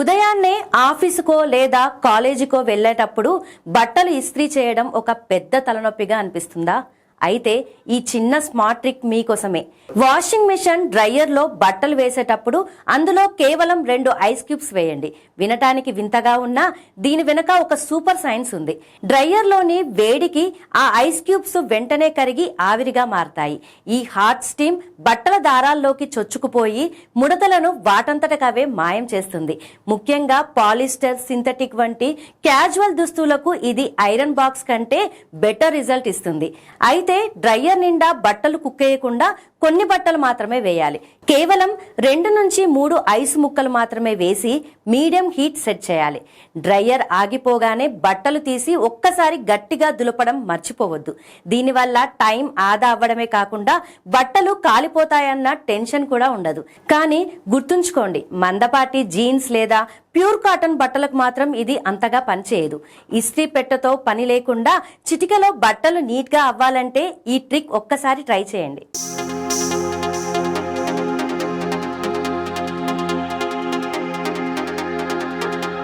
ఉదయాన్నే ఆఫీసుకో లేదా కాలేజీకో వెళ్ళేటప్పుడు బట్టలు ఇస్త్రీ చేయడం ఒక పెద్ద తలనొప్పిగా అనిపిస్తుందా? అయితే ఈ చిన్న స్మార్ట్ ట్రిక్ మీకోసమే. వాషింగ్ మెషిన్ డ్రైయర్లో బట్టలు వేసేటప్పుడు అందులో కేవలం 2 ఐస్ క్యూబ్స్ వేయండి. వినటానికి వింతగా ఉన్నా దీని వెనుక ఒక సూపర్ సైన్స్ ఉంది. డ్రైయర్లోని వేడికి ఆ ఐస్ క్యూబ్స్ వెంటనే కరిగి ఆవిరిగా మారతాయి. ఈ హాట్ స్టీమ్ బట్టల దారాల్లోకి చొచ్చుకుపోయి ముడతలను వాటంతటకవే మాయం చేస్తుంది. ముఖ్యంగా పాలిస్టర్, సింథటిక్ వంటి క్యాజువల్ దుస్తులకు ఇది ఐరన్ బాక్స్ కంటే బెటర్ రిజల్ట్ ఇస్తుంది. అయితే డ్రైయర్ నిండా బట్టలు కుక్కేయకుండా కొన్ని బట్టలు మాత్రమే వేయాలి. కేవలం 2 నుంచి 3 ఐస్ ముక్కలు మాత్రమే వేసి మీడియం హీట్ సెట్ చేయాలి. డ్రైయర్ ఆగిపోగానే బట్టలు తీసి ఒక్కసారి గట్టిగా దులపడం మర్చిపోవద్దు. దీనివల్ల టైం ఆదా అవ్వడమే కాకుండా బట్టలు కాలిపోతాయన్న టెన్షన్ కూడా ఉండదు. కానీ గుర్తుంచుకోండి, మందపాటి జీన్స్ లేదా ప్యూర్ కాటన్ బట్టలకు మాత్రం ఇది అంతగా పనిచేయదు. ఇస్త్రీ పెట్టెతో పని లేకుండా చిటికలో బట్టలు నీట్ గా అవ్వాలంటే ఈ ట్రిక్ ఒక్కసారి ట్రై చేయండి.